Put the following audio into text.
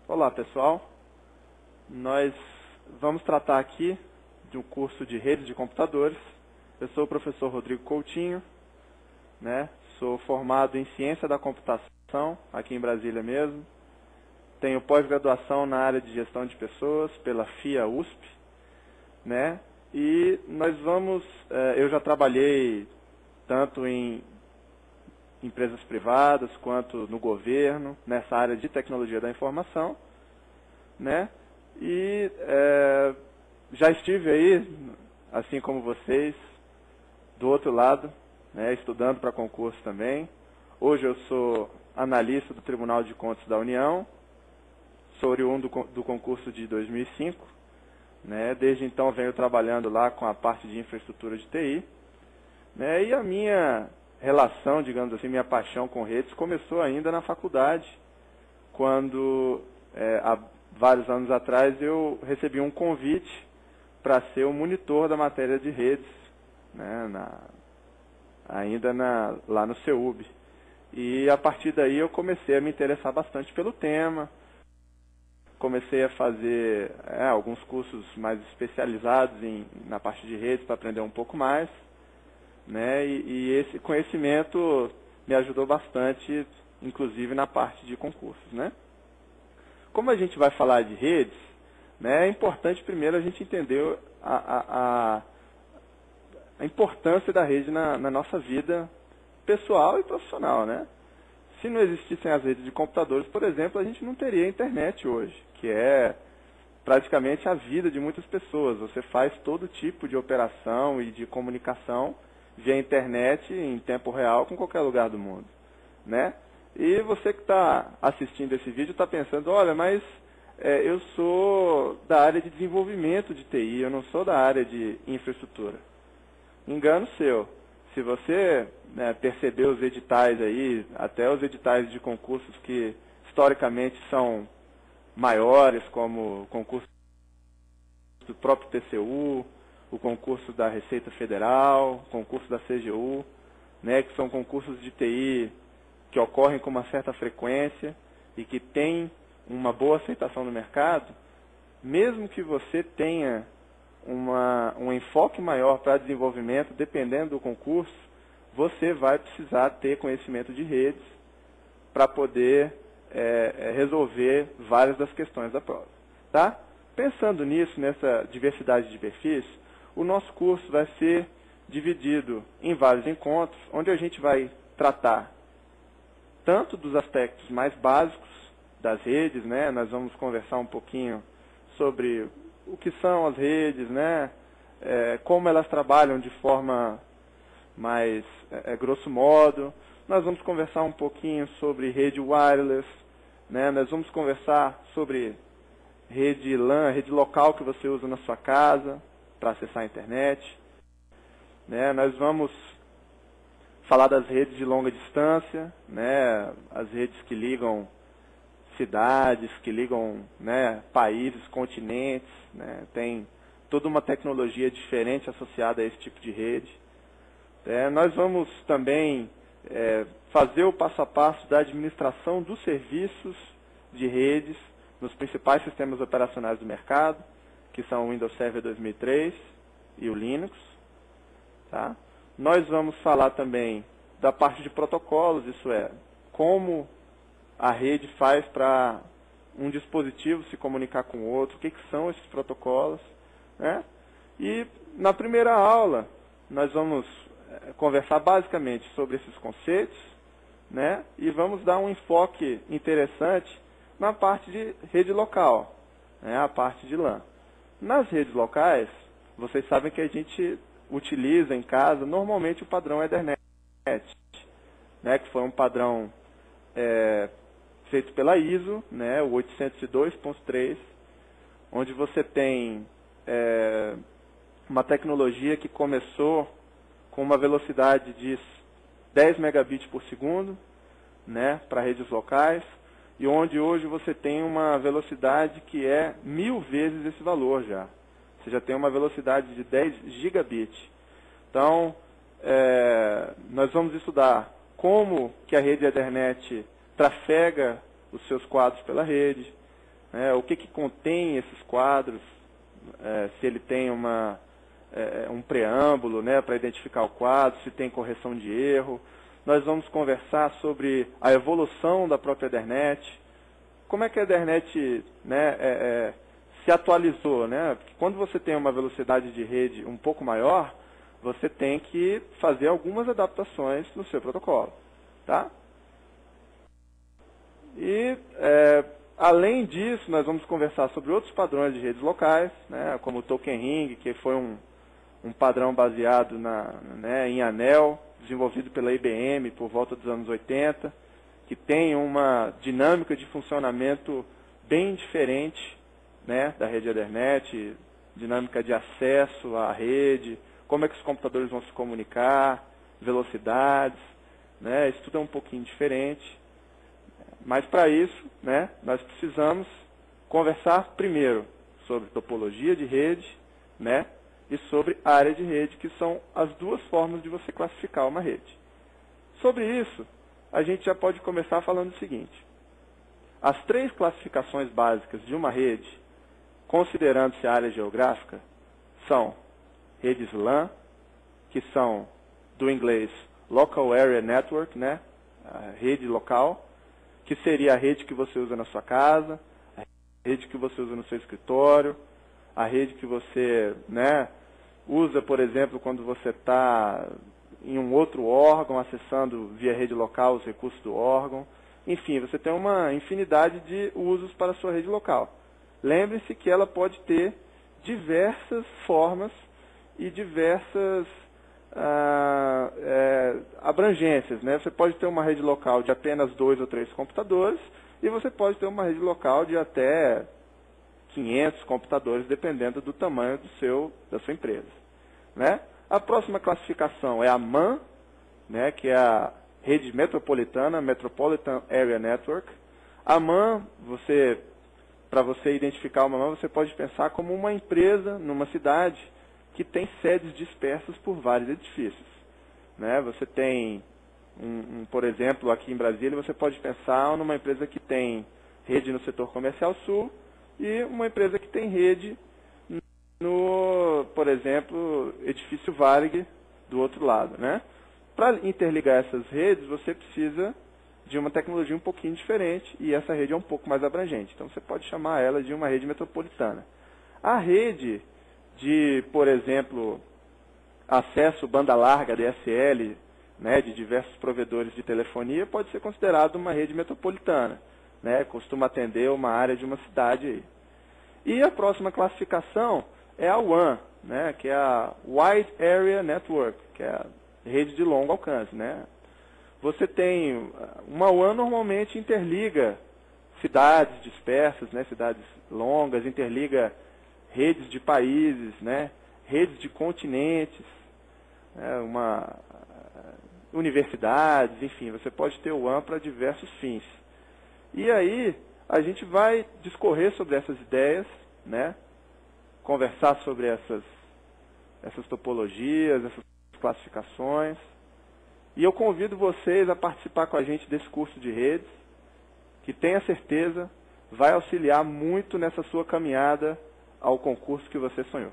Olá, pessoal. Nós vamos tratar aqui de um curso de redes de computadores. Eu sou o professor Rodrigo Coutinho, né? Sou formado em Ciência da Computação, aqui em Brasília mesmo. Tenho pós-graduação na área de Gestão de Pessoas pela FIA USP, né? E nós vamos... eu já trabalhei tanto em empresas privadas quanto no governo, nessa área de tecnologia da informação, né? E já estive aí, assim como vocês, do outro lado, né, estudando para concurso também. Hoje eu sou analista do Tribunal de Contas da União, sou oriundo do concurso de 2005, né? Desde então venho trabalhando lá com a parte de infraestrutura de TI, né? E a minha relação, digamos assim, minha paixão com redes começou ainda na faculdade, quando há vários anos atrás eu recebi um convite para ser o monitor da matéria de redes, né, lá no CEUB. E a partir daí eu comecei a me interessar bastante pelo tema, comecei a fazer alguns cursos mais especializados na parte de redes para aprender um pouco mais, né? E esse conhecimento me ajudou bastante, inclusive na parte de concursos, né? Como a gente vai falar de redes, né, é importante primeiro a gente entender a importância da rede na nossa vida pessoal e profissional, né? Se não existissem as redes de computadores, por exemplo, a gente não teria internet hoje, que é praticamente a vida de muitas pessoas. Você faz todo tipo de operação e de comunicação via internet em tempo real com qualquer lugar do mundo, né? E você que está assistindo esse vídeo está pensando, olha, mas eu sou da área de desenvolvimento de TI, eu não sou da área de infraestrutura. Engano seu. Se você perceber os editais aí, até os editais de concursos que historicamente são maiores, como o concurso do próprio TCU, o concurso da Receita Federal, o concurso da CGU, né, que são concursos de TI que ocorrem com uma certa frequência e que têm uma boa aceitação no mercado, mesmo que você tenha um enfoque maior para desenvolvimento, dependendo do concurso, você vai precisar ter conhecimento de redes para poder resolver várias das questões da prova. Tá? Pensando nisso, nessa diversidade de perfis, o nosso curso vai ser dividido em vários encontros, onde a gente vai tratar tanto dos aspectos mais básicos das redes, né? Nós vamos conversar um pouquinho sobre o que são as redes, né? Como elas trabalham de forma mais grosso modo. Nós vamos conversar um pouquinho sobre rede wireless, né? Nós vamos conversar sobre rede LAN, rede local que você usa na sua casa para acessar a internet, né? Nós vamos falar das redes de longa distância, né? As redes que ligam cidades, que ligam, né, países, continentes, né? Tem toda uma tecnologia diferente associada a esse tipo de rede. Nós vamos também fazer o passo a passo da administração dos serviços de redes nos principais sistemas operacionais do mercado, que são o Windows Server 2003 e o Linux. Tá? Nós vamos falar também da parte de protocolos, isso é, como a rede faz para um dispositivo se comunicar com o outro, o que são esses protocolos, né? E na primeira aula nós vamos conversar basicamente sobre esses conceitos, né? E vamos dar um enfoque interessante na parte de rede local, né? A parte de LAN. Nas redes locais, vocês sabem que a gente utiliza em casa normalmente o padrão Ethernet, né? Que foi um padrão feito pela ISO, né? O 802.3, onde você tem uma tecnologia que começou com uma velocidade de 10 megabits por segundo, né, para redes locais, e onde hoje você tem uma velocidade que é 1000 vezes esse valor já. Você já tem uma velocidade de 10 gigabits. Então, nós vamos estudar como que a rede Ethernet trafega os seus quadros pela rede, né, o que contém esses quadros, se ele tem um preâmbulo, né, para identificar o quadro, se tem correção de erro. Nós vamos conversar sobre a evolução da própria Ethernet, como é que a Ethernet, né, se atualizou, né? Porque quando você tem uma velocidade de rede um pouco maior, você tem que fazer algumas adaptações no seu protocolo, tá? E, além disso, nós vamos conversar sobre outros padrões de redes locais, né, como o Token Ring, que foi um padrão baseado em anel, desenvolvido pela IBM por volta dos anos 80, que tem uma dinâmica de funcionamento bem diferente, né, da rede Ethernet, dinâmica de acesso à rede, como é que os computadores vão se comunicar, velocidades, né, isso tudo é um pouquinho diferente. Mas para isso, né, nós precisamos conversar primeiro sobre topologia de rede, né, e sobre área de rede, que são as duas formas de você classificar uma rede. Sobre isso, a gente já pode começar falando o seguinte: as três classificações básicas de uma rede, considerando-se a área geográfica, são redes LAN, que são do inglês Local Area Network, né, a rede local, que seria a rede que você usa na sua casa, a rede que você usa no seu escritório, a rede que você, né, usa, por exemplo, quando você está em um outro órgão, acessando via rede local os recursos do órgão. Enfim, você tem uma infinidade de usos para a sua rede local. Lembre-se que ela pode ter diversas formas e diversas abrangências, né? Você pode ter uma rede local de apenas 2 ou 3 computadores e você pode ter uma rede local de até 500 computadores, dependendo do tamanho da sua empresa, né? A próxima classificação é a MAN, né, que é a rede metropolitana, Metropolitan Area Network. A MAN, para você identificar uma MAN, você pode pensar como uma empresa numa cidade que tem sedes dispersas por vários edifícios, né? Você tem, por exemplo, aqui em Brasília, você pode pensar numa empresa que tem rede no setor comercial sul e uma empresa que tem rede no, por exemplo, edifício Varig do outro lado, né? Para interligar essas redes, você precisa de uma tecnologia um pouquinho diferente e essa rede é um pouco mais abrangente. Então, você pode chamar ela de uma rede metropolitana. A rede de, por exemplo, acesso banda larga, DSL, né, de diversos provedores de telefonia, pode ser considerada uma rede metropolitana, né? Costuma atender uma área de uma cidade aí. E a próxima classificação é a WAN, né, que é a Wide Area Network, que é a rede de longo alcance, né? Você tem uma WAN normalmente interliga cidades dispersas, né, cidades longas, interliga redes de países, né, redes de continentes, né, universidades, enfim, você pode ter o WAN para diversos fins. E aí a gente vai discorrer sobre essas ideias, né, conversar sobre essas topologias, essas classificações. E eu convido vocês a participar com a gente desse curso de redes, que tenha certeza vai auxiliar muito nessa sua caminhada ao concurso que você sonhou.